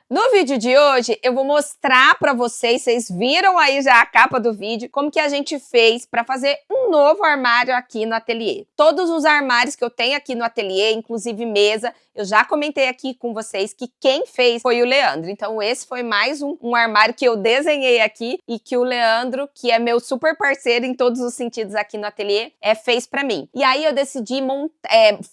No vídeo de hoje, eu vou mostrar para vocês viram aí já a capa do vídeo, como que a gente fez para fazer um novo armário aqui no ateliê. Todos os armários que eu tenho aqui no ateliê, inclusive mesa, eu já comentei aqui com vocês que quem fez foi o Leandro. Então esse foi mais um armário que eu desenhei aqui e que o Leandro, que é meu super parceiro em todos os sentidos aqui no ateliê, fez para mim. E aí eu decidi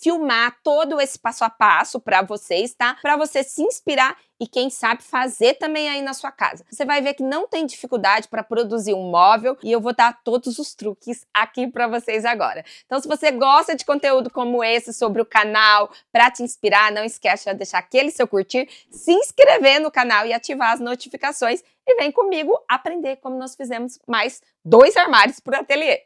filmar todo esse passo a passo para vocês, tá? Para você se inspirar e quem sabe fazer também aí na sua casa. Você vai ver que não tem dificuldade para produzir um móvel e eu vou dar todos os truques aqui para vocês agora. Então se você gosta de conteúdo como esse sobre o canal, para te inspirar, não esquece de deixar aquele seu curtir, se inscrever no canal e ativar as notificações e vem comigo aprender como nós fizemos mais 2 armários para o ateliê.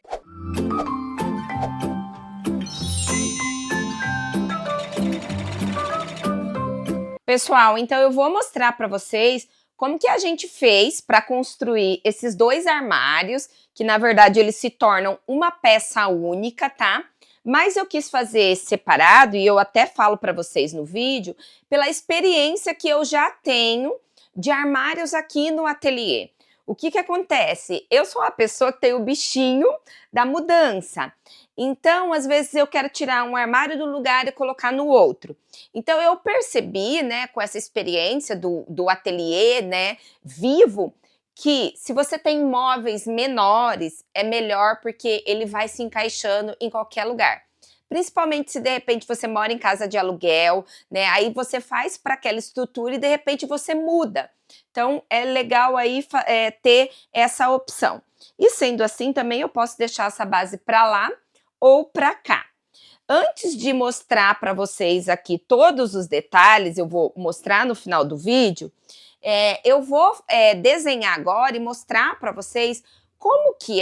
Pessoal, então eu vou mostrar para vocês como que a gente fez para construir esses 2 armários, que na verdade eles se tornam uma peça única, tá? Mas eu quis fazer separado, e eu até falo para vocês no vídeo, pela experiência que eu já tenho de armários aqui no ateliê. O que que acontece? Eu sou uma pessoa que tem o bichinho da mudança. Então, às vezes eu quero tirar um armário do lugar e colocar no outro. Então, eu percebi, né, com essa experiência do ateliê, né, vivo, que se você tem móveis menores, é melhor porque ele vai se encaixando em qualquer lugar. Principalmente se de repente você mora em casa de aluguel, né, aí você faz para aquela estrutura e de repente você muda. Então, é legal aí ter essa opção. E sendo assim, também eu posso deixar essa base para lá ou para cá. Antes de mostrar para vocês aqui todos os detalhes, eu vou mostrar no final do vídeo, eu vou desenhar agora e mostrar para vocês como que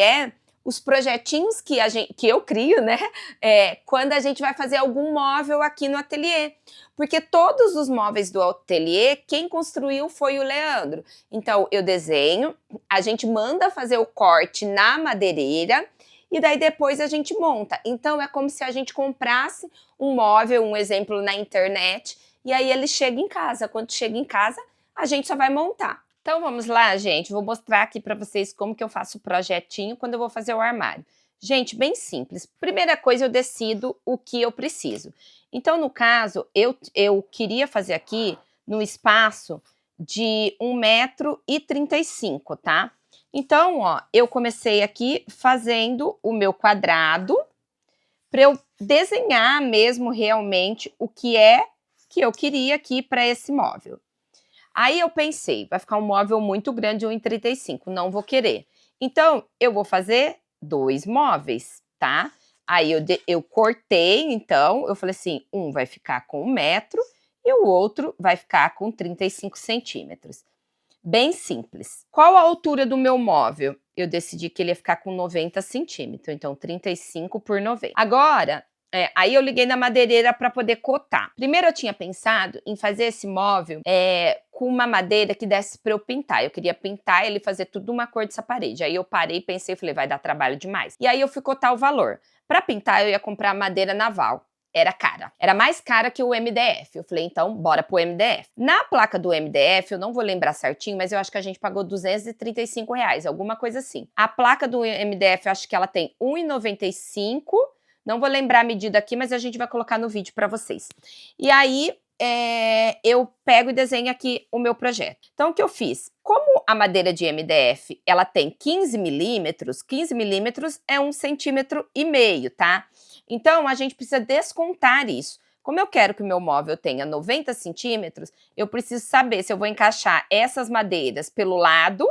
os projetinhos que eu crio, né? Quando a gente vai fazer algum móvel aqui no ateliê. Porque todos os móveis do ateliê, quem construiu foi o Leandro. Então, eu desenho, a gente manda fazer o corte na madeireira, e daí depois a gente monta. Então, é como se a gente comprasse um móvel, um exemplo na internet, e aí ele chega em casa. Quando chega em casa, a gente só vai montar. Então, vamos lá, gente. Vou mostrar aqui para vocês como que eu faço o projetinho quando eu vou fazer o armário. Gente, bem simples. Primeira coisa, eu decido o que eu preciso. Então, no caso, eu queria fazer aqui no espaço de 1,35 m, tá? Então, ó, eu comecei aqui fazendo o meu quadrado para eu desenhar mesmo realmente o que eu queria aqui para esse móvel. Aí eu pensei, vai ficar um móvel muito grande, 1,35 m, não vou querer. Então, eu vou fazer 2 móveis, tá? Aí eu cortei, então, eu falei assim, um vai ficar com 1 metro e o outro vai ficar com 35 centímetros. Bem simples. Qual a altura do meu móvel? Eu decidi que ele ia ficar com 90 centímetros, então 35 por 90. Agora, aí eu liguei na madeireira para poder cotar. Primeiro eu tinha pensado em fazer esse móvel com uma madeira que desse para eu pintar. Eu queria pintar ele, fazer tudo uma cor dessa parede. Aí eu parei, pensei, falei, vai dar trabalho demais. E aí eu fui cotar o valor. Para pintar eu ia comprar madeira naval. Era cara. Era mais cara que o MDF. Eu falei, então, bora pro MDF. Na placa do MDF, eu não vou lembrar certinho, mas eu acho que a gente pagou R$235, alguma coisa assim. A placa do MDF, eu acho que ela tem 1,95. Não vou lembrar a medida aqui, mas a gente vai colocar no vídeo para vocês. E aí, eu pego e desenho aqui o meu projeto. Então, o que eu fiz? Como a madeira de MDF, ela tem 15 milímetros, 15 milímetros é 1,5 cm, tá? Então, a gente precisa descontar isso. Como eu quero que o meu móvel tenha 90 centímetros, eu preciso saber se eu vou encaixar essas madeiras pelo lado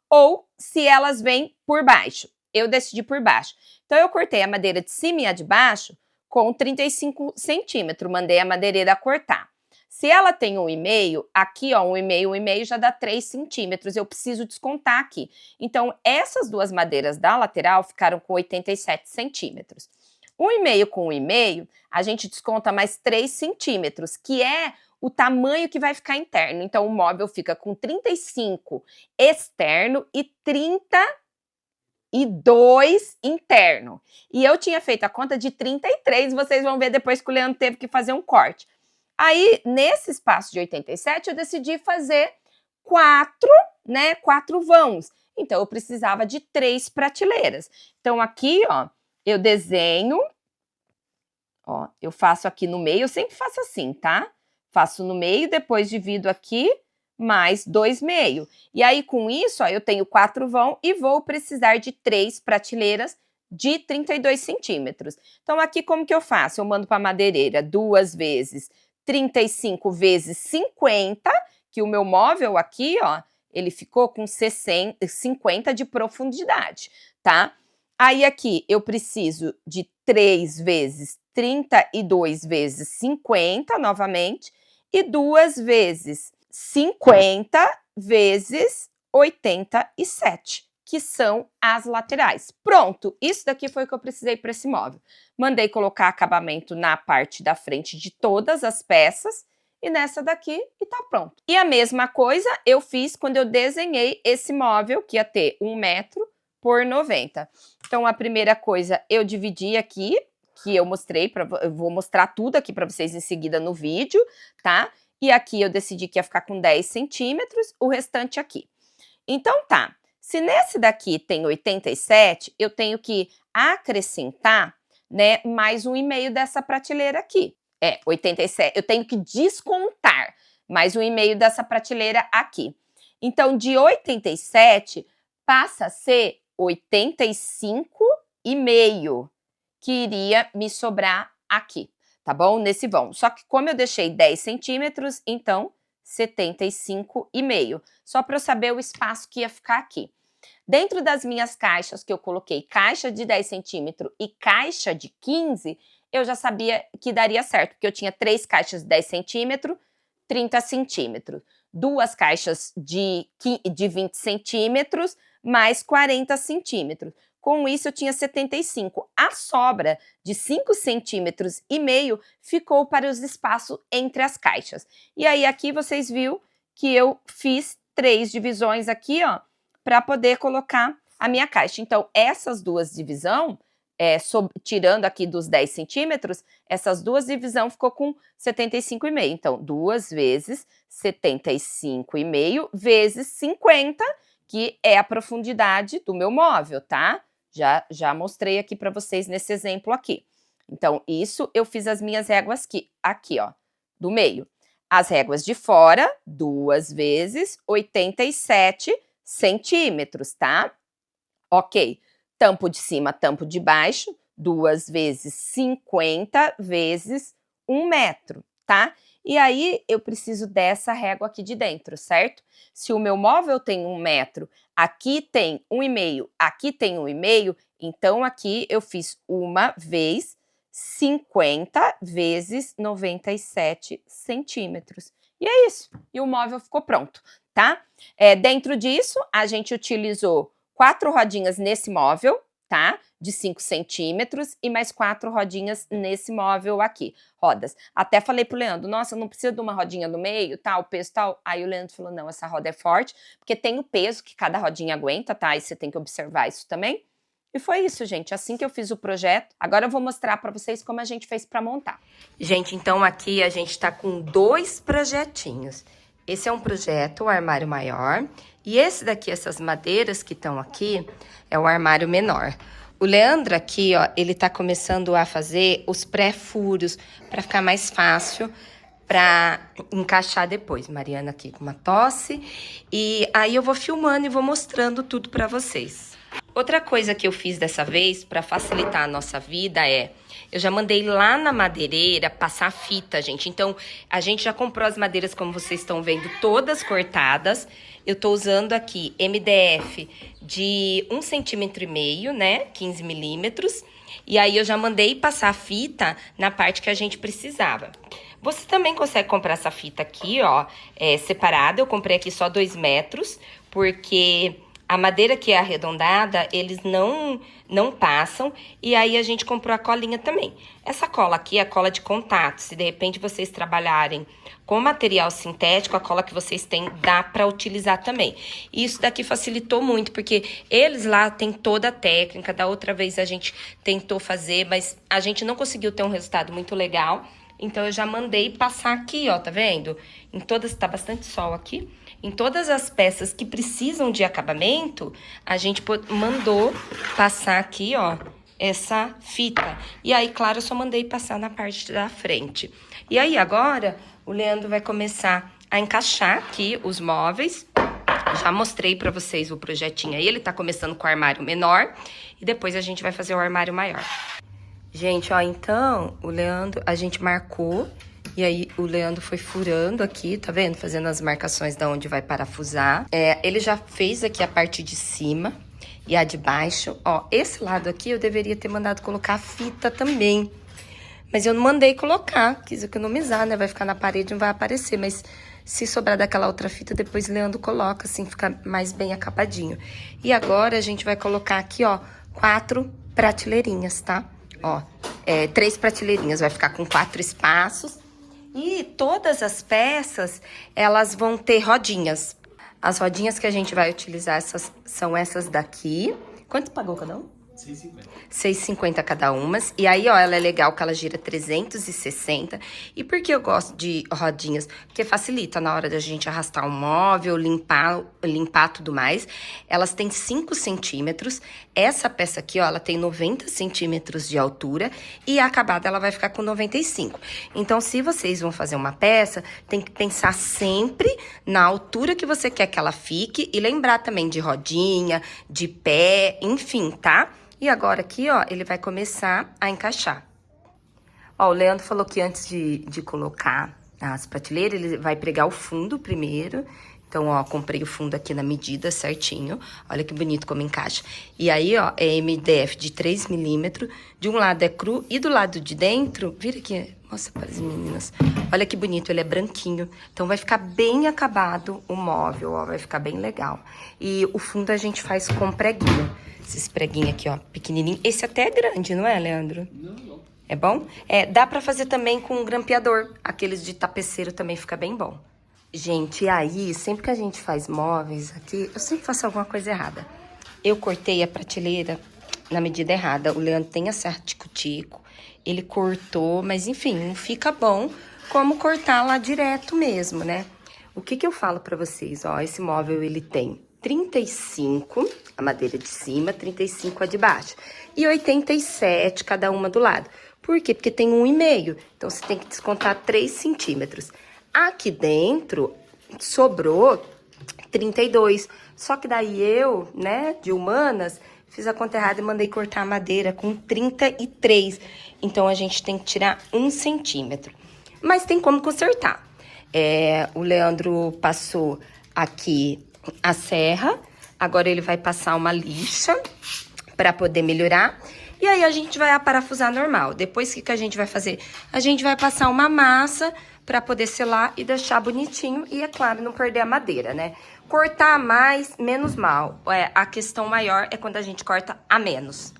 ou se elas vêm por baixo. Eu decidi por baixo. Então, eu cortei a madeira de cima e a de baixo com 35 centímetros. Mandei a madeireira cortar. Se ela tem 1,5, aqui, ó, 1,5, 1,5 já dá 3 centímetros. Eu preciso descontar aqui. Então, essas duas madeiras da lateral ficaram com 87 centímetros. 1,5 com 1,5, a gente desconta mais 3 centímetros, que é o tamanho que vai ficar interno. Então, o móvel fica com 35 externo e 32 interno. E eu tinha feito a conta de 33, vocês vão ver depois que o Leandro teve que fazer um corte. Aí, nesse espaço de 87, eu decidi fazer 4 vãos. Então, eu precisava de 3 prateleiras. Então, aqui, ó, eu desenho, ó, eu faço aqui no meio, eu sempre faço assim, tá? Faço no meio, depois divido aqui, mais 2,5. E aí, com isso, ó, eu tenho 4 vão e vou precisar de 3 prateleiras de 32 centímetros. Então, aqui como que eu faço? Eu mando para a madeireira 2 vezes 35 vezes 50, que o meu móvel aqui, ó, ele ficou com 50 de profundidade, tá? Aí aqui eu preciso de 3 vezes 32 vezes 50, novamente, e 2 vezes 50 vezes 87, que são as laterais. Pronto, isso daqui foi o que eu precisei para esse móvel. Mandei colocar acabamento na parte da frente de todas as peças e nessa daqui e tá pronto. E a mesma coisa eu fiz quando eu desenhei esse móvel, que ia ter 1 metro por 90. Então, a primeira coisa, eu dividi aqui, que eu mostrei, eu vou mostrar tudo aqui para vocês em seguida no vídeo, tá? E aqui eu decidi que ia ficar com 10 centímetros, o restante aqui. Então, tá. Se nesse daqui tem 87, eu tenho que acrescentar, né, mais 1,5 dessa prateleira aqui. 87, eu tenho que descontar mais 1,5 dessa prateleira aqui. Então, de 87 passa a ser 85,5 que iria me sobrar aqui, tá bom? Nesse vão. Só que como eu deixei 10 centímetros, então 75,5. Só para eu saber o espaço que ia ficar aqui. Dentro das minhas caixas que eu coloquei caixa de 10 centímetros e caixa de 15, eu já sabia que daria certo, porque eu tinha 3 caixas de 10 centímetros, 30 centímetros. 2 caixas de 20 centímetros, mais 40 centímetros. Com isso, eu tinha 75. A sobra de 5,5 centímetros ficou para os espaços entre as caixas. E aí, aqui vocês viram que eu fiz 3 divisões aqui, ó, para poder colocar a minha caixa. Então, essas 2 divisões, tirando aqui dos 10 centímetros, essas 2 divisões ficou com 75,5. Então, 2 vezes 75,5 vezes 50, que é a profundidade do meu móvel, tá? Já mostrei aqui para vocês nesse exemplo aqui. Então, isso eu fiz as minhas réguas aqui, ó, do meio. As réguas de fora, 2 vezes 87 centímetros, tá? Ok. Tampo de cima, tampo de baixo, 2 vezes 50 vezes 1 metro, tá? E aí, eu preciso dessa régua aqui de dentro, certo? Se o meu móvel tem 1 metro, aqui tem 1,5, aqui tem 1,5, então aqui eu fiz 1 vez 50 vezes 97 centímetros. E é isso. E o móvel ficou pronto, tá? Dentro disso, a gente utilizou 4 rodinhas nesse móvel, tá? De 5 centímetros e mais 4 rodinhas nesse móvel aqui, rodas. Até falei pro Leandro, nossa, não precisa de uma rodinha no meio, tá? O peso tal. Aí o Leandro falou, não, essa roda é forte, porque tem o peso que cada rodinha aguenta, tá? E você tem que observar isso também. E foi isso, gente, assim que eu fiz o projeto. Agora eu vou mostrar para vocês como a gente fez para montar. Gente, então aqui a gente tá com 2 projetinhos. Esse é um projeto, o armário maior, e esse daqui, essas madeiras que estão aqui, é o armário menor. O Leandro aqui, ó, ele tá começando a fazer os pré-furos para ficar mais fácil para encaixar depois. Mariana aqui com uma tosse, e aí eu vou filmando e vou mostrando tudo para vocês. Outra coisa que eu fiz dessa vez para facilitar a nossa vida eu já mandei lá na madeireira passar fita, gente. Então, a gente já comprou as madeiras, como vocês estão vendo, todas cortadas. Eu tô usando aqui MDF de 1,5 centímetro, né? 15 milímetros. E aí, eu já mandei passar a fita na parte que a gente precisava. Você também consegue comprar essa fita aqui, ó, separada. Eu comprei aqui só 2 metros, porque a madeira que é arredondada, eles não passam, e aí a gente comprou a colinha também. Essa cola aqui é a cola de contato. Se de repente vocês trabalharem com material sintético, a cola que vocês têm dá para utilizar também. E isso daqui facilitou muito, porque eles lá têm toda a técnica. Da outra vez a gente tentou fazer, mas a gente não conseguiu ter um resultado muito legal. Então, eu já mandei passar aqui, ó, tá vendo? Em todas, tá bastante sol aqui. Em todas as peças que precisam de acabamento, a gente mandou passar aqui, ó, essa fita. E aí, claro, eu só mandei passar na parte da frente. E aí, agora, o Leandro vai começar a encaixar aqui os móveis. Já mostrei pra vocês o projetinho aí. Ele tá começando com o armário menor. E depois a gente vai fazer o armário maior. Gente, ó, então, o Leandro, a gente marcou, e aí o Leandro foi furando aqui, tá vendo? Fazendo as marcações de onde vai parafusar. Ele já fez aqui a parte de cima e a de baixo. Ó, esse lado aqui eu deveria ter mandado colocar a fita também. Mas eu não mandei colocar, quis economizar, né? Vai ficar na parede, não vai aparecer, mas se sobrar daquela outra fita, depois o Leandro coloca, assim, fica mais bem acabadinho. E agora a gente vai colocar aqui, ó, 4 prateleirinhas, tá? Ó, 3 prateleirinhas, vai ficar com 4 espaços. E todas as peças, elas vão ter rodinhas. As rodinhas que a gente vai utilizar são essas daqui. Quanto pagou cada um? 6,50. 6,50 cada uma. E aí, ó, ela é legal que ela gira 360. E por que eu gosto de rodinhas? Porque facilita na hora da gente arrastar um móvel, limpar tudo mais. Elas têm 5 centímetros. Essa peça aqui, ó, ela tem 90 centímetros de altura. E a acabada, ela vai ficar com 95. Então, se vocês vão fazer uma peça, tem que pensar sempre na altura que você quer que ela fique. E lembrar também de rodinha, de pé, enfim, tá? E agora aqui, ó, ele vai começar a encaixar. Ó, o Leandro falou que antes de colocar as prateleiras, ele vai pregar o fundo primeiro. Então, ó, comprei o fundo aqui na medida certinho. Olha que bonito como encaixa. E aí, ó, é MDF de 3 milímetros. De um lado é cru e do lado de dentro... Vira aqui, mostra para as meninas. Olha que bonito, ele é branquinho. Então, vai ficar bem acabado o móvel, ó, vai ficar bem legal. E o fundo a gente faz com preguinho. Esses preguinhos aqui, ó, pequenininho. Esse até é grande, não é, Leandro? Não. É bom? Dá pra fazer também com um grampeador. Aqueles de tapeceiro também fica bem bom. Gente, e aí, sempre que a gente faz móveis aqui, eu sempre faço alguma coisa errada. Eu cortei a prateleira na medida errada. O Leandro tem essa tico-tico. Ele cortou, mas enfim, não fica bom como cortar lá direto mesmo, né? O que eu falo pra vocês? Ó, esse móvel, ele tem 35, a madeira de cima, 35 a de baixo. E 87 cada uma do lado. Por quê? Porque tem 1,5. Então, você tem que descontar 3 centímetros. Aqui dentro, sobrou 32. Só que daí eu, né, de humanas, fiz a conta errada e mandei cortar a madeira com 33. Então, a gente tem que tirar 1 centímetro. Mas tem como consertar. O Leandro passou aqui a serra, agora ele vai passar uma lixa para poder melhorar. E aí a gente vai aparafusar normal. Depois, o que a gente vai fazer? A gente vai passar uma massa para poder selar e deixar bonitinho. E, é claro, não perder a madeira, né? Cortar mais, menos mal. A questão maior é quando a gente corta a menos.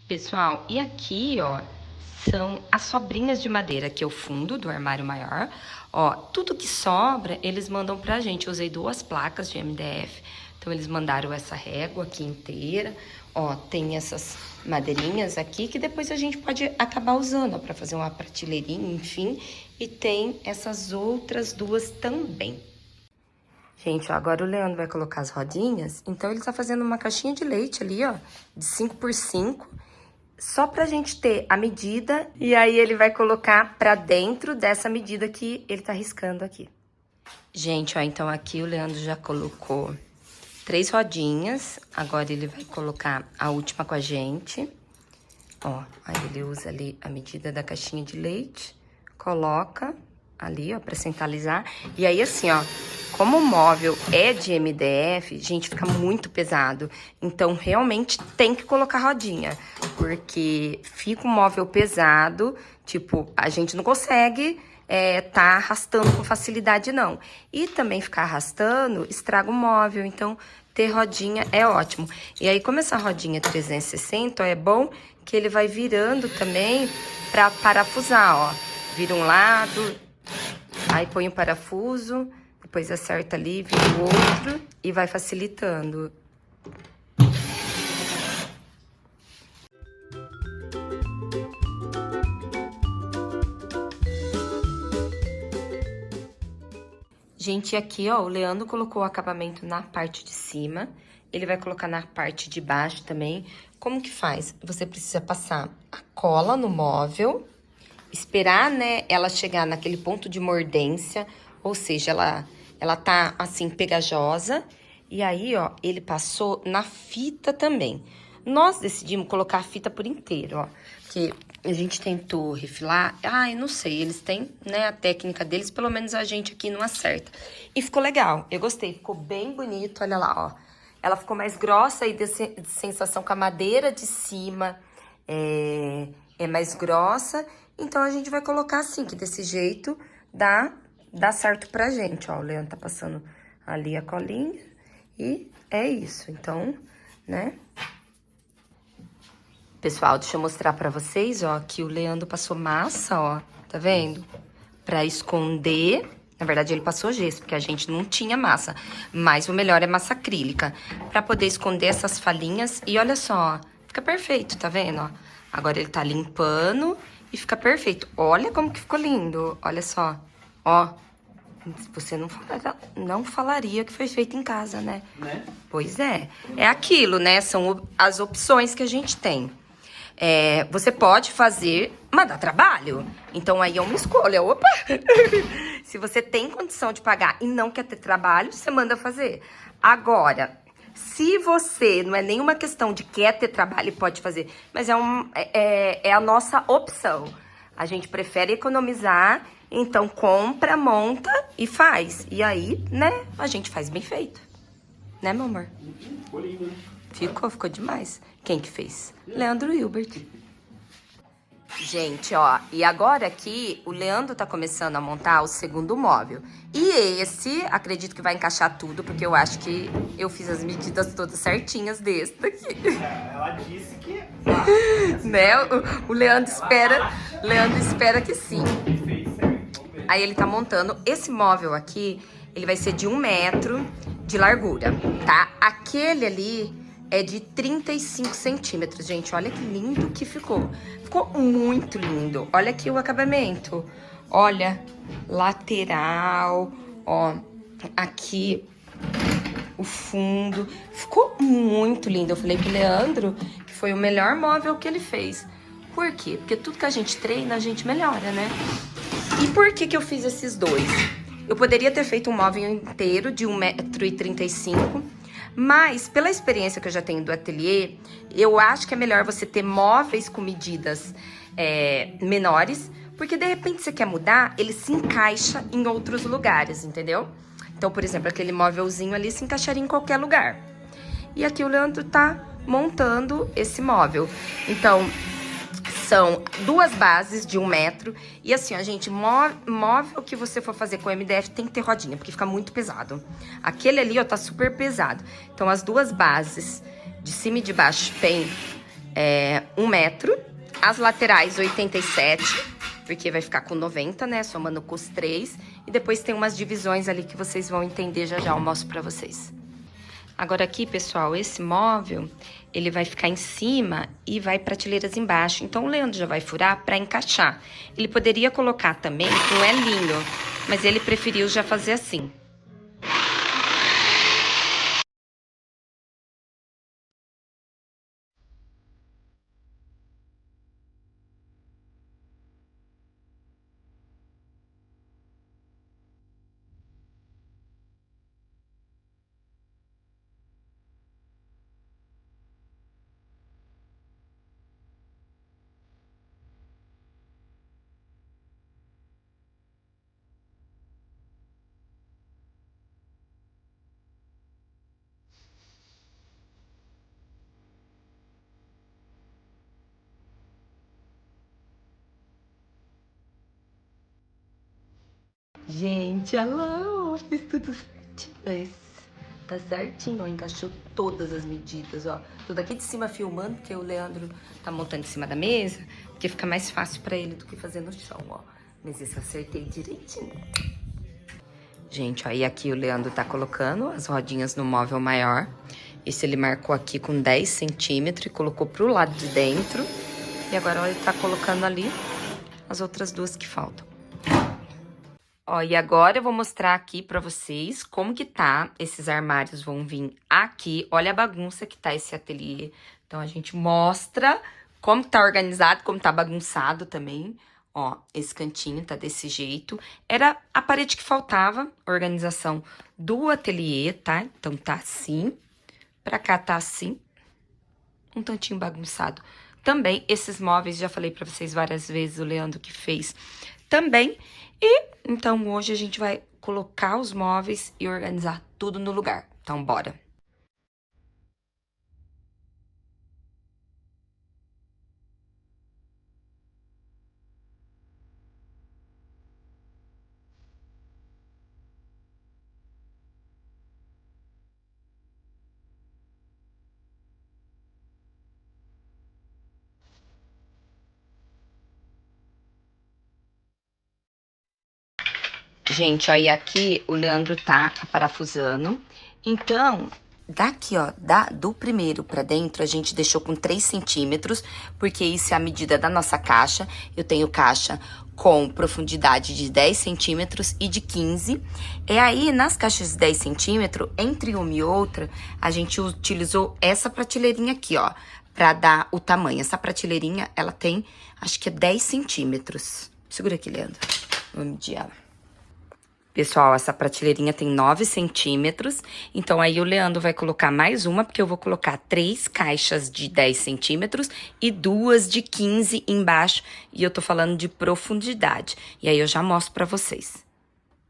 Pessoal, e aqui, ó, são as sobrinhas de madeira, que é o fundo do armário maior. Ó, tudo que sobra, eles mandam pra gente. Eu usei 2 placas de MDF, então eles mandaram essa régua aqui inteira. Ó, tem essas madeirinhas aqui, que depois a gente pode acabar usando, ó, pra fazer uma prateleirinha, enfim. E tem essas outras 2 também. Gente, ó, agora o Leandro vai colocar as rodinhas. Então, ele tá fazendo uma caixinha de leite ali, ó, de 5x5. Só pra gente ter a medida, e aí ele vai colocar pra dentro dessa medida que ele tá riscando aqui. Gente, ó, então aqui o Leandro já colocou 3 rodinhas, agora ele vai colocar a última com a gente. Ó, aí ele usa ali a medida da caixinha de leite, coloca ali, ó, pra centralizar. E aí assim, ó, como o móvel é de MDF, gente, fica muito pesado. Então, realmente, tem que colocar rodinha. Porque fica um móvel pesado, tipo, a gente não consegue tá arrastando com facilidade, não. E também ficar arrastando estraga o móvel, então ter rodinha é ótimo. E aí, como essa rodinha é 360, ó, é bom que ele vai virando também pra parafusar, ó. vira um lado, aí põe o parafuso, depois acerta ali, vira o outro e vai facilitando. Gente, aqui, ó, o Leandro colocou o acabamento na parte de cima. Ele vai colocar na parte de baixo também. Como que faz? Você precisa passar a cola no móvel, esperar, né, ela chegar naquele ponto de mordência, ou seja, ela tá, assim, pegajosa. E aí, ó, ele passou na fita também. Nós decidimos colocar a fita por inteiro, ó, porque a gente tentou refilar. Ai, não sei, eles têm, né, a técnica deles, pelo menos a gente aqui não acerta. E ficou legal, eu gostei, ficou bem bonito, olha lá, ó. Ela ficou mais grossa e de sensação com a madeira de cima é mais grossa. Então, a gente vai colocar assim, que desse jeito dá certo pra gente, ó. O Leandro tá passando ali a colinha e é isso. Então, né? Pessoal, deixa eu mostrar pra vocês, ó, que o Leandro passou massa, ó. Tá vendo? Pra esconder. Na verdade, ele passou gesso, porque a gente não tinha massa. Mas o melhor é massa acrílica. Pra poder esconder essas falhinhas. E olha só, ó, fica perfeito, tá vendo, ó? Agora ele tá limpando e fica perfeito. Olha como que ficou lindo, olha só. Ó, você não falaria que foi feito em casa, né? Né? Pois é. É aquilo, né? São as opções que a gente tem. Você pode fazer, mas dá trabalho. Então, aí é uma escolha. Opa! Se você tem condição de pagar e não quer ter trabalho, você manda fazer. Agora, se você não é nenhuma questão de quer ter trabalho e pode fazer, mas é a nossa opção. A gente prefere economizar, então compra, monta e faz. E aí, né, a gente faz bem feito. Né, meu amor? Ficou lindo, né? Ficou demais. Quem que fez? Leandro Hilbert. Gente, ó, e agora aqui o Leandro tá começando a montar o segundo móvel. E esse, acredito que vai encaixar tudo, porque eu acho que eu fiz as medidas todas certinhas desse daqui. Ela disse que... Né? O Leandro espera que sim. Aí ele tá montando esse móvel aqui, ele vai ser de 1 metro de largura, tá? Aquele ali é de 35 centímetros, gente. Olha que lindo que ficou. Ficou muito lindo. Olha aqui o acabamento. Olha, lateral, ó, aqui o fundo. Ficou muito lindo. Eu falei pro Leandro que foi o melhor móvel que ele fez. Por quê? Porque tudo que a gente treina, a gente melhora, né? E por que que eu fiz esses dois? Eu poderia ter feito um móvel inteiro de 1,35 m, mas pela experiência que eu já tenho do ateliê, eu acho que é melhor você ter móveis com medidas menores, porque de repente você quer mudar, ele se encaixa em outros lugares, entendeu? Então, por exemplo, aquele móvelzinho ali se encaixaria em qualquer lugar. E aqui o Leandro tá montando esse móvel. Então, são 2 bases de 1 metro. E assim, ó, gente, móvel que você for fazer com MDF tem que ter rodinha, porque fica muito pesado. Aquele ali, ó, tá super pesado. Então, as 2 bases de cima e de baixo tem 1 metro. As laterais, 87, porque vai ficar com 90, né? Somando com os 3. E depois tem umas divisões ali que vocês vão entender já já, eu mostro pra vocês. Agora aqui, pessoal, esse móvel, ele vai ficar em cima e vai prateleiras embaixo. Então, o Leandro já vai furar para encaixar. Ele poderia colocar também um elinho, mas ele preferiu já fazer assim. Gente, olha lá, fiz tudo certinho. Tá certinho, ó, encaixou todas as medidas, ó. Tô daqui de cima filmando, porque o Leandro tá montando em cima da mesa, porque fica mais fácil pra ele do que fazer no chão, ó. Mas isso eu acertei direitinho. Gente, aí aqui o Leandro tá colocando as rodinhas no móvel maior. Esse ele marcou aqui com 10 centímetros e colocou pro lado de dentro. E agora ele tá colocando ali as outras duas que faltam. Ó, e agora eu vou mostrar aqui pra vocês como que tá. Esses armários vão vir aqui. Olha a bagunça que tá esse ateliê. Então, a gente mostra como tá organizado, como tá bagunçado também. Ó, esse cantinho tá desse jeito. Era a parede que faltava, organização do ateliê, tá? Então, tá assim. Pra cá tá assim. Um tantinho bagunçado. Também, esses móveis, já falei pra vocês várias vezes, o Leandro que fez também. E, então, hoje a gente vai colocar os móveis e organizar tudo no lugar. Então, bora! Gente, ó, e aqui o Leandro tá parafusando. Então, daqui, ó, do primeiro pra dentro, a gente deixou com 3 centímetros, porque isso é a medida da nossa caixa. Eu tenho caixa com profundidade de 10 centímetros e de 15. E aí, nas caixas de 10 centímetros, entre uma e outra, a gente utilizou essa prateleirinha aqui, ó, pra dar o tamanho. Essa prateleirinha, ela tem, acho que é 10 centímetros. Segura aqui, Leandro. Vou medir ela. Pessoal, essa prateleirinha tem 9 centímetros, então aí o Leandro vai colocar mais uma, porque eu vou colocar 3 caixas de 10 centímetros e 2 de 15 embaixo, e eu tô falando de profundidade. E aí eu já mostro pra vocês.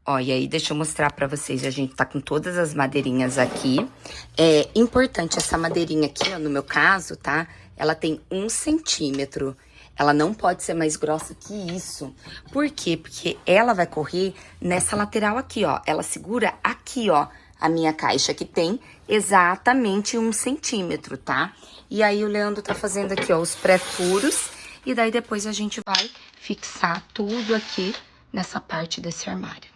Ó, e aí deixa eu mostrar pra vocês, a gente tá com todas as madeirinhas aqui. É importante essa madeirinha aqui, ó, no meu caso, tá? Ela tem 1 centímetro. Ela não pode ser mais grossa que isso. Por quê? Porque ela vai correr nessa lateral aqui, ó. Ela segura aqui, ó, a minha caixa, que tem exatamente 1 centímetro, tá? E aí o Leandro tá fazendo aqui, ó, os pré-furos. E daí depois a gente vai fixar tudo aqui nessa parte desse armário.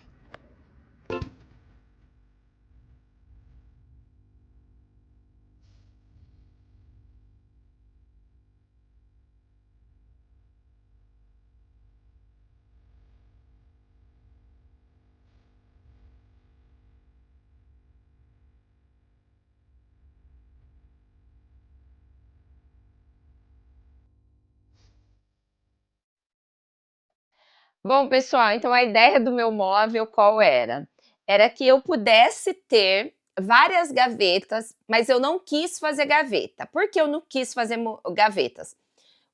Bom, pessoal, então a ideia do meu móvel qual era? Era que eu pudesse ter várias gavetas, mas eu não quis fazer gaveta. Por que eu não quis fazer gavetas?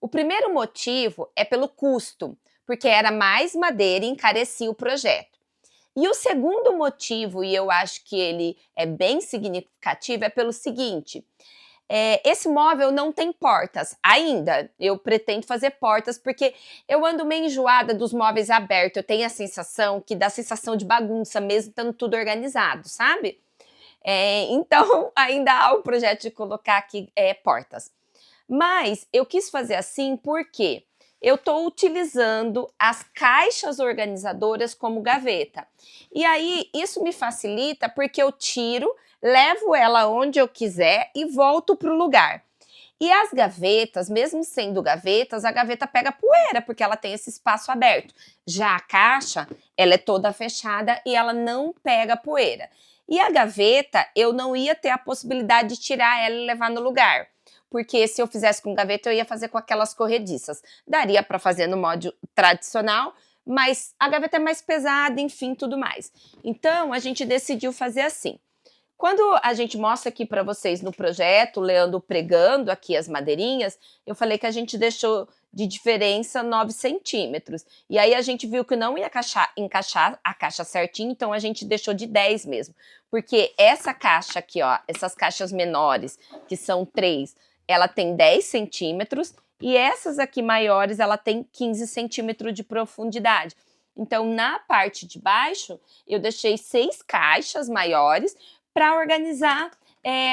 O primeiro motivo é pelo custo, porque era mais madeira e encarecia o projeto. E o segundo motivo, e eu acho que ele é bem significativo, é pelo seguinte: esse móvel não tem portas ainda. Eu pretendo fazer portas porque eu ando meio enjoada dos móveis abertos. Eu tenho a sensação que dá sensação de bagunça, mesmo estando tudo organizado, sabe? Então, ainda há o projeto de colocar aqui portas. Mas eu quis fazer assim porque eu estou utilizando as caixas organizadoras como gaveta. E aí, isso me facilita porque eu tiro, levo ela onde eu quiser e volto para o lugar. E as gavetas, mesmo sendo gavetas, a gaveta pega poeira, porque ela tem esse espaço aberto. Já a caixa, ela é toda fechada e ela não pega poeira. E a gaveta, eu não ia ter a possibilidade de tirar ela e levar no lugar. Porque se eu fizesse com gaveta, eu ia fazer com aquelas corrediças. Daria para fazer no modo tradicional, mas a gaveta é mais pesada, enfim, tudo mais. Então, a gente decidiu fazer assim. Quando a gente mostra aqui para vocês no projeto, o Leandro pregando aqui as madeirinhas, eu falei que a gente deixou de diferença 9 centímetros. E aí a gente viu que não ia encaixar a caixa certinho, então a gente deixou de 10 mesmo. Porque essa caixa aqui, ó, essas caixas menores, que são 3, ela tem 10 centímetros e essas aqui maiores, ela tem 15 centímetros de profundidade. Então, na parte de baixo, eu deixei 6 caixas maiores para organizar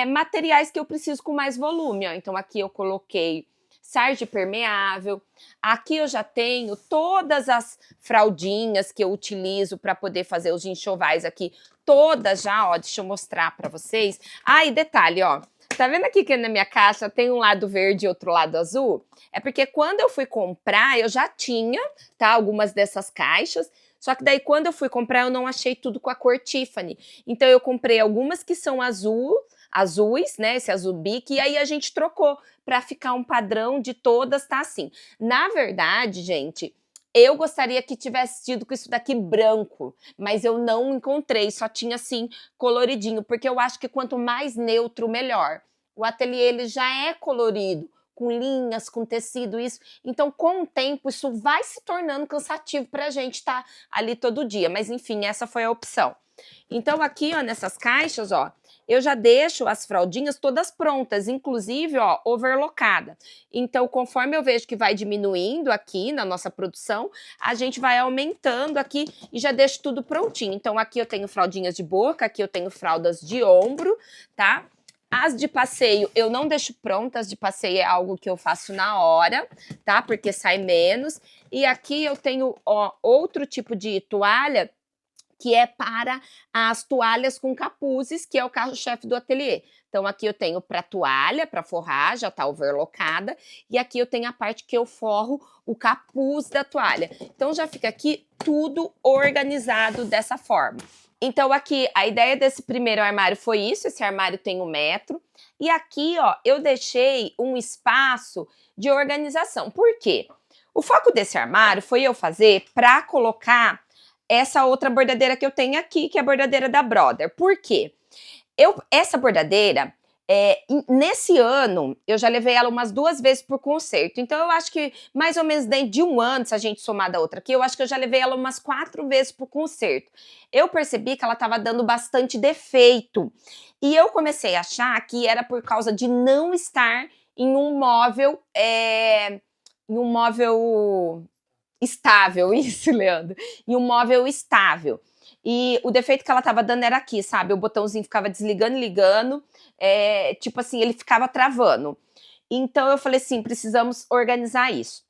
materiais que eu preciso com mais volume. Ó. Então, aqui eu coloquei sarja permeável. Aqui eu já tenho todas as fraldinhas que eu utilizo para poder fazer os enxovais aqui, todas já, ó, deixa eu mostrar para vocês. Ah, e detalhe, ó, tá vendo aqui que na minha caixa tem um lado verde e outro lado azul? É porque quando eu fui comprar, eu já tinha, tá, algumas dessas caixas, só que daí quando eu fui comprar eu não achei tudo com a cor Tiffany. Então eu comprei algumas que são azuis, né, esse azul bique, e aí a gente trocou para ficar um padrão de todas, tá assim. Na verdade, gente, eu gostaria que tivesse tido com isso daqui branco, mas eu não encontrei, só tinha assim coloridinho, porque eu acho que quanto mais neutro, melhor. O ateliê ele já é colorido, com linhas, com tecido, isso. Então, com o tempo, isso vai se tornando cansativo pra gente estar ali todo dia. Mas, enfim, essa foi a opção. Então, aqui, ó, nessas caixas, ó, eu já deixo as fraldinhas todas prontas, inclusive, ó, overlocada. Então, conforme eu vejo que vai diminuindo aqui na nossa produção, a gente vai aumentando aqui e já deixo tudo prontinho. Então, aqui eu tenho fraldinhas de boca, aqui eu tenho fraldas de ombro, tá? As de passeio eu não deixo prontas, de passeio é algo que eu faço na hora, tá? Porque sai menos. E aqui eu tenho, ó, outro tipo de toalha, que é para as toalhas com capuzes, que é o carro-chefe do ateliê. Então, aqui eu tenho para toalha, para forrar, já está overlocada, e aqui eu tenho a parte que eu forro o capuz da toalha. Então, já fica aqui tudo organizado dessa forma. Então, aqui, a ideia desse primeiro armário foi isso, esse armário tem 1 metro, e aqui, ó, eu deixei um espaço de organização. Por quê? O foco desse armário foi eu fazer para colocar essa outra bordadeira que eu tenho aqui, que é a bordadeira da Brother. Por quê? Essa bordadeira, nesse ano, eu já levei ela umas 2 vezes por concerto. Então, eu acho que mais ou menos dentro de 1 ano, se a gente somar da outra aqui, eu acho que eu já levei ela umas 4 vezes por concerto. Eu percebi que ela estava dando bastante defeito. E eu comecei a achar que era por causa de não estar em um móvel, estável, isso, Leandro. E um móvel estável. E o defeito que ela tava dando era aqui, sabe? O botãozinho ficava desligando e ligando, tipo assim, ele ficava travando. Então eu falei assim, precisamos organizar isso.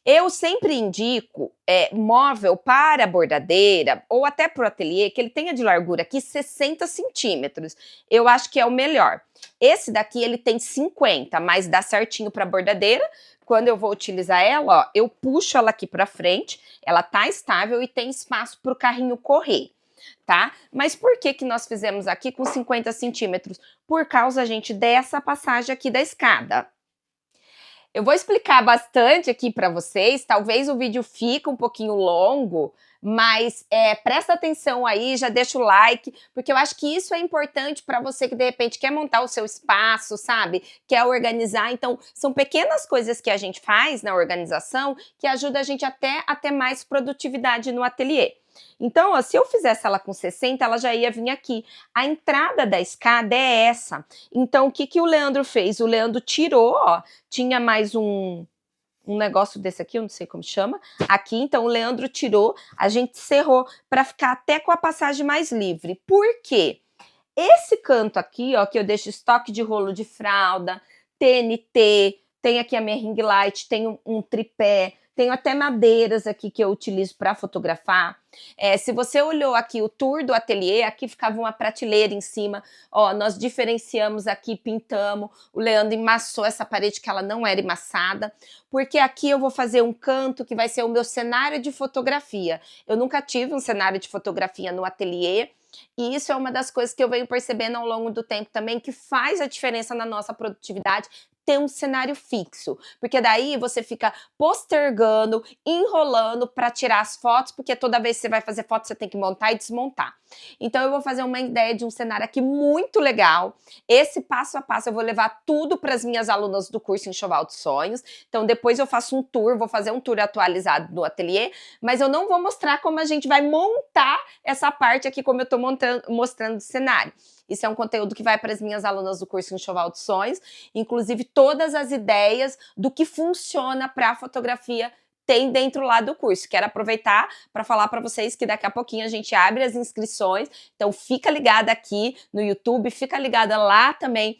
Eu sempre indico móvel para bordadeira ou até para o ateliê que ele tenha de largura aqui 60 centímetros. Eu acho que é o melhor. Esse daqui ele tem 50, mas dá certinho para bordadeira. Quando eu vou utilizar ela, ó, eu puxo ela aqui para frente, ela tá estável e tem espaço para o carrinho correr, tá? Mas por que nós fizemos aqui com 50 centímetros? Por causa, gente, dessa passagem aqui da escada. Eu vou explicar bastante aqui para vocês, talvez o vídeo fique um pouquinho longo, mas presta atenção aí, já deixa o like, porque eu acho que isso é importante para você que de repente quer montar o seu espaço, sabe? Quer organizar, então são pequenas coisas que a gente faz na organização que ajuda a gente até a ter mais produtividade no ateliê. Então, ó, se eu fizesse ela com 60, ela já ia vir aqui. A entrada da escada é essa. Então, o que o Leandro fez? O Leandro tirou, ó, tinha mais um negócio desse aqui, eu não sei como chama, aqui, então o Leandro tirou, a gente serrou para ficar até com a passagem mais livre. Por quê? Esse canto aqui, ó, que eu deixo estoque de rolo de fralda, TNT, tem aqui a minha ring light, tem um tripé, tenho até madeiras aqui que eu utilizo para fotografar. Se você olhou aqui o tour do ateliê, aqui ficava uma prateleira em cima. Ó, nós diferenciamos aqui, pintamos. O Leandro emassou essa parede que ela não era emassada. Porque aqui eu vou fazer um canto que vai ser o meu cenário de fotografia. Eu nunca tive um cenário de fotografia no ateliê. E isso é uma das coisas que eu venho percebendo ao longo do tempo também, que faz a diferença na nossa produtividade, ter um cenário fixo, porque daí você fica postergando, enrolando para tirar as fotos, porque toda vez que você vai fazer foto você tem que montar e desmontar. Então eu vou fazer uma ideia de um cenário aqui muito legal. Esse passo a passo eu vou levar tudo para as minhas alunas do curso Enxoval dos Sonhos. Então depois eu faço um tour, vou fazer um tour atualizado no ateliê, mas eu não vou mostrar como a gente vai montar essa parte aqui, como eu estou mostrando o cenário. Isso é um conteúdo que vai para as minhas alunas do curso Enxoval dos Sonhos, inclusive todas as ideias do que funciona para a fotografia tem dentro lá do curso. Quero aproveitar para falar para vocês que daqui a pouquinho a gente abre as inscrições, então fica ligada aqui no YouTube, fica ligada lá também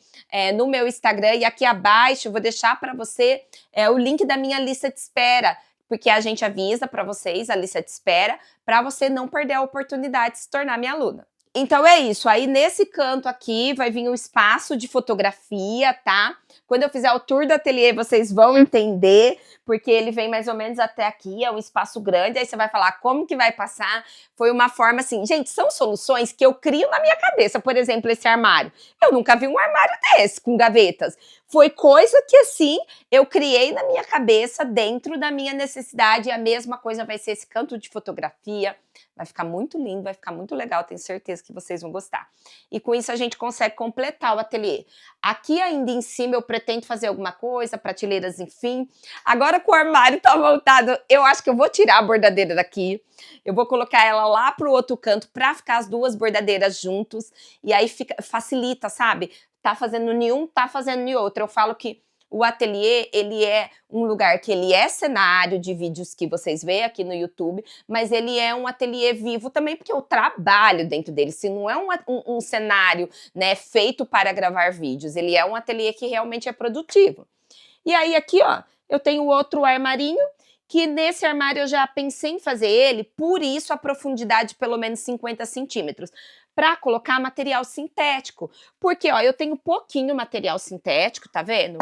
no meu Instagram, e aqui abaixo eu vou deixar para você o link da minha lista de espera, porque a gente avisa para vocês a lista de espera, para você não perder a oportunidade de se tornar minha aluna. Então é isso, aí nesse canto aqui vai vir um espaço de fotografia, tá? Quando eu fizer o tour do ateliê vocês vão entender, porque ele vem mais ou menos até aqui, é um espaço grande, aí você vai falar como que vai passar. Foi uma forma assim, gente, são soluções que eu crio na minha cabeça, por exemplo, esse armário. Eu nunca vi um armário desse, com gavetas. Foi coisa que assim, eu criei na minha cabeça, dentro da minha necessidade, e a mesma coisa vai ser esse canto de fotografia. Vai ficar muito lindo, vai ficar muito legal, tenho certeza que vocês vão gostar. E com isso a gente consegue completar o ateliê. Aqui ainda em cima eu pretendo fazer alguma coisa, prateleiras, enfim. Agora que o armário tá montado, eu acho que eu vou tirar a bordadeira daqui. Eu vou colocar ela lá pro outro canto para ficar as duas bordadeiras juntos. E aí facilita, sabe? Tá fazendo nenhum, tá fazendo nem outro. Eu falo que o ateliê, ele é um lugar que ele é cenário de vídeos que vocês veem aqui no YouTube, mas ele é um ateliê vivo também, porque eu trabalho dentro dele. Se não é um cenário, né, feito para gravar vídeos, ele é um ateliê que realmente é produtivo. E aí aqui, ó, eu tenho outro armarinho, que nesse armário eu já pensei em fazer ele, por isso a profundidade pelo menos 50 centímetros, para colocar material sintético. Porque, ó, eu tenho pouquinho material sintético, tá vendo?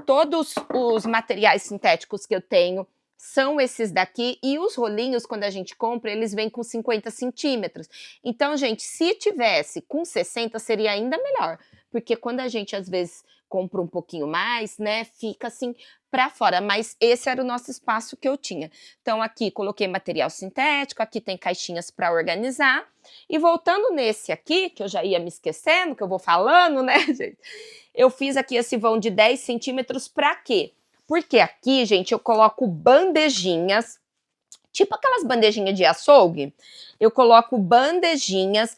Todos os materiais sintéticos que eu tenho são esses daqui, e os rolinhos, quando a gente compra, eles vêm com 50 centímetros. Então, gente, se tivesse com 60, seria ainda melhor, porque quando a gente, às vezes, compra um pouquinho mais, né, fica assim para fora, mas esse era o nosso espaço que eu tinha. Então, aqui coloquei material sintético, aqui tem caixinhas para organizar, e voltando nesse aqui, que eu já ia me esquecendo, que eu vou falando, né, gente? Eu fiz aqui esse vão de 10 centímetros para quê? Porque aqui, gente, eu coloco bandejinhas, tipo aquelas bandejinhas de açougue, eu coloco bandejinhas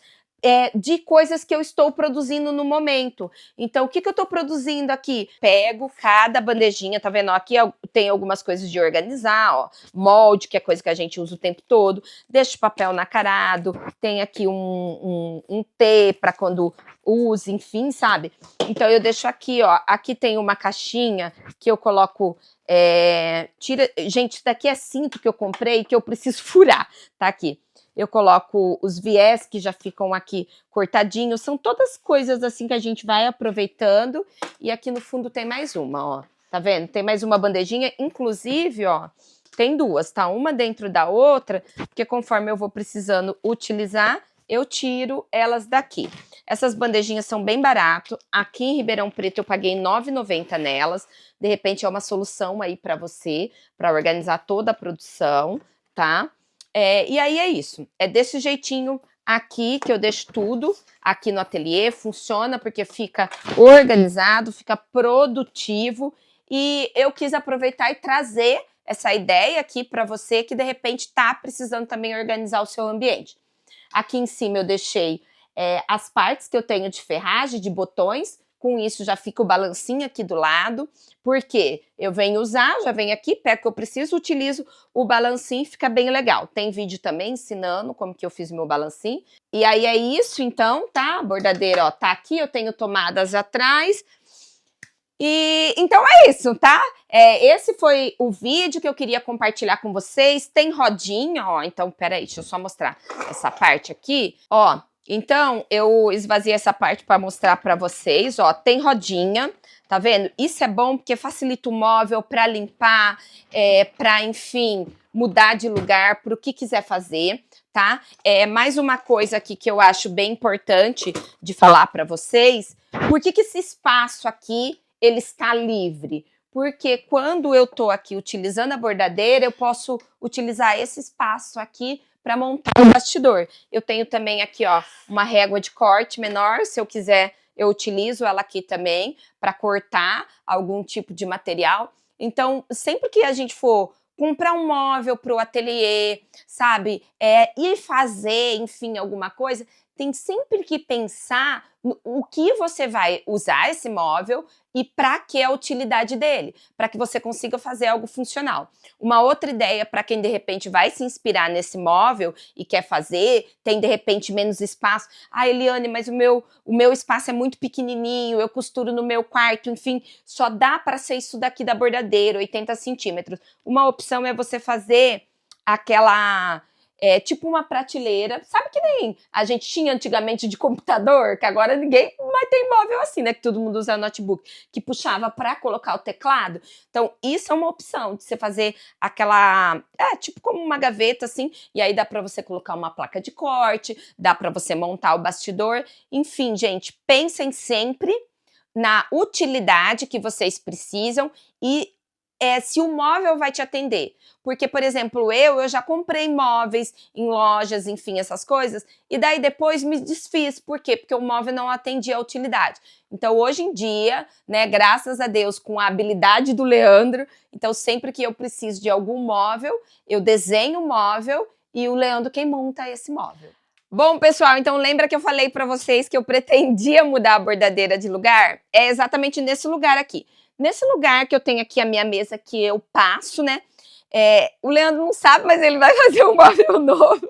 de coisas que eu estou produzindo no momento. Então, o que eu estou produzindo aqui? Pego cada bandejinha, tá vendo? Aqui tem algumas coisas de organizar, ó, molde, que é coisa que a gente usa o tempo todo, deixo papel nacarado, tem aqui um T para quando use, enfim, sabe? Então, eu deixo aqui, ó, aqui tem uma caixinha que eu coloco... Gente, isso daqui é cinto que eu comprei, que eu preciso furar, tá aqui. Eu coloco os viés que já ficam aqui cortadinhos, são todas coisas assim que a gente vai aproveitando. E aqui no fundo tem mais uma, ó, tá vendo? Tem mais uma bandejinha, inclusive, ó, tem duas, tá? Uma dentro da outra, porque conforme eu vou precisando utilizar, eu tiro elas daqui. Essas bandejinhas são bem barato, aqui em Ribeirão Preto eu paguei R$ 9,90 nelas, de repente é uma solução aí para você, para organizar toda a produção, tá? E aí é isso, é desse jeitinho aqui que eu deixo tudo aqui no ateliê, funciona porque fica organizado, fica produtivo, e eu quis aproveitar e trazer essa ideia aqui para você que de repente está precisando também organizar o seu ambiente. Aqui em cima eu deixei as partes que eu tenho de ferragem, de botões, com isso já fica o balancinho aqui do lado, porque eu venho usar, já venho aqui, pego o que eu preciso, utilizo o balancinho, fica bem legal. Tem vídeo também ensinando como que eu fiz meu balancinho. E aí é isso então, tá? A bordadeira, ó, tá aqui, eu tenho tomadas atrás. E então é isso, tá? Esse foi o vídeo que eu queria compartilhar com vocês. Tem rodinha, ó, então peraí, deixa eu só mostrar essa parte aqui, ó. Então, eu esvaziei essa parte para mostrar para vocês, ó, tem rodinha, tá vendo? Isso é bom porque facilita o móvel para limpar, para, enfim, mudar de lugar para o que quiser fazer, tá? Mais uma coisa aqui que eu acho bem importante de falar para vocês, por que esse espaço aqui, ele está livre? Porque quando eu tô aqui utilizando a bordadeira, eu posso utilizar esse espaço aqui para montar o bastidor. Eu tenho também aqui, ó, uma régua de corte menor, se eu quiser eu utilizo ela aqui também para cortar algum tipo de material. Então, sempre que a gente for comprar um móvel para o ateliê, sabe, ir fazer, enfim, alguma coisa, tem sempre que pensar o que você vai usar esse móvel e para que a utilidade dele, para que você consiga fazer algo funcional. Uma outra ideia para quem de repente vai se inspirar nesse móvel e quer fazer, tem de repente menos espaço. Ah, Eliane, mas o meu espaço é muito pequenininho, eu costuro no meu quarto, enfim, só dá para ser isso daqui da bordadeira, 80 centímetros. Uma opção é você fazer aquela... tipo uma prateleira, sabe que nem a gente tinha antigamente de computador, que agora ninguém mais tem móvel assim, né, que todo mundo usa notebook, que puxava para colocar o teclado. Então, isso é uma opção de você fazer aquela, tipo como uma gaveta assim, e aí dá para você colocar uma placa de corte, dá para você montar o bastidor, enfim, gente, pensem sempre na utilidade que vocês precisam e se o móvel vai te atender. Porque, por exemplo, eu já comprei móveis em lojas, enfim, essas coisas, e daí depois me desfiz. Por quê? Porque o móvel não atendia a utilidade. Então, hoje em dia, né, graças a Deus, com a habilidade do Leandro, então sempre que eu preciso de algum móvel, eu desenho o móvel e o Leandro quem monta esse móvel. Bom, pessoal, então lembra que eu falei para vocês que eu pretendia mudar a bordadeira de lugar? É exatamente nesse lugar aqui. Nesse lugar que eu tenho aqui a minha mesa que eu passo, né? O Leandro não sabe, mas ele vai fazer um móvel novo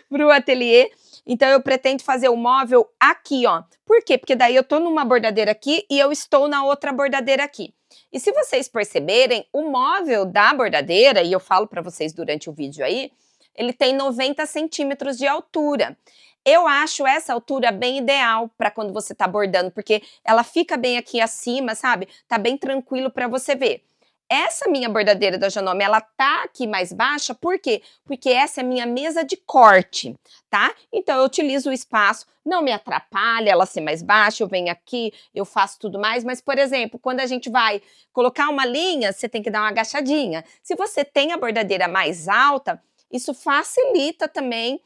pro ateliê. Então eu pretendo fazer o móvel aqui, ó. Por quê? Porque daí eu tô numa bordadeira aqui e eu estou na outra bordadeira aqui. E se vocês perceberem, o móvel da bordadeira, e eu falo para vocês durante o vídeo aí, ele tem 90 centímetros de altura. Eu acho essa altura bem ideal para quando você tá bordando, porque ela fica bem aqui acima, sabe? Tá bem tranquilo para você ver. Essa minha bordadeira da Janome, ela tá aqui mais baixa, por quê? Porque essa é a minha mesa de corte, tá? Então eu utilizo o espaço, não me atrapalha ela ser mais baixa, eu venho aqui, eu faço tudo mais, mas, por exemplo, quando a gente vai colocar uma linha, você tem que dar uma agachadinha. Se você tem a bordadeira mais alta, isso facilita também,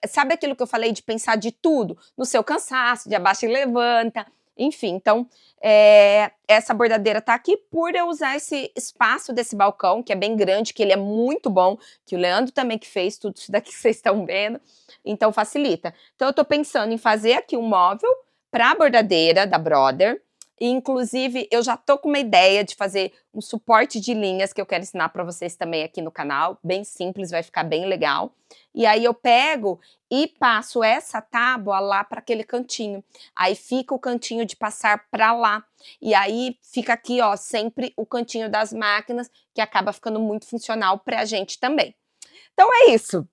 sabe aquilo que eu falei de pensar de tudo? No seu cansaço, de abaixa e levanta, enfim. Então, essa bordadeira tá aqui por eu usar esse espaço desse balcão, que é bem grande, que ele é muito bom, que o Leandro também que fez tudo isso daqui que vocês estão vendo, então facilita. Então eu tô pensando em fazer aqui um móvel para a bordadeira da Brother, e, inclusive, eu já tô com uma ideia de fazer um suporte de linhas que eu quero ensinar para vocês também aqui no canal, bem simples, vai ficar bem legal. E aí eu pego e passo essa tábua lá para aquele cantinho. Aí fica o cantinho de passar para lá. E aí fica aqui, ó, sempre o cantinho das máquinas, que acaba ficando muito funcional pra gente também. Então é isso.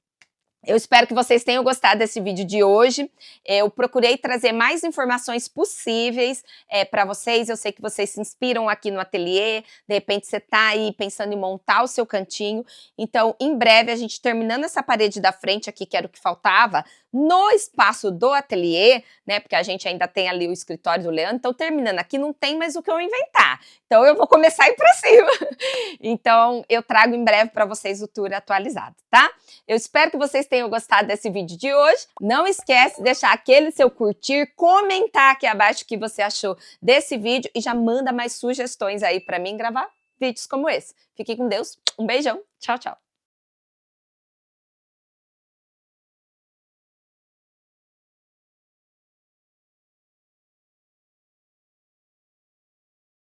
Eu espero que vocês tenham gostado desse vídeo de hoje. Eu procurei trazer mais informações possíveis para vocês. Eu sei que vocês se inspiram aqui no ateliê. De repente você está aí pensando em montar o seu cantinho. Então, em breve, a gente terminando essa parede da frente aqui, que era o que faltava, no espaço do ateliê, né? Porque a gente ainda tem ali o escritório do Leandro. Então, terminando aqui, não tem mais o que eu inventar. Então, eu vou começar a ir para cima. Então, eu trago em breve para vocês o tour atualizado, tá? Eu espero que vocês tenham gostado desse vídeo de hoje. Não esquece de deixar aquele seu curtir, comentar aqui abaixo o que você achou desse vídeo e já manda mais sugestões aí para mim gravar vídeos como esse. Fiquem com Deus, um beijão, tchau, tchau.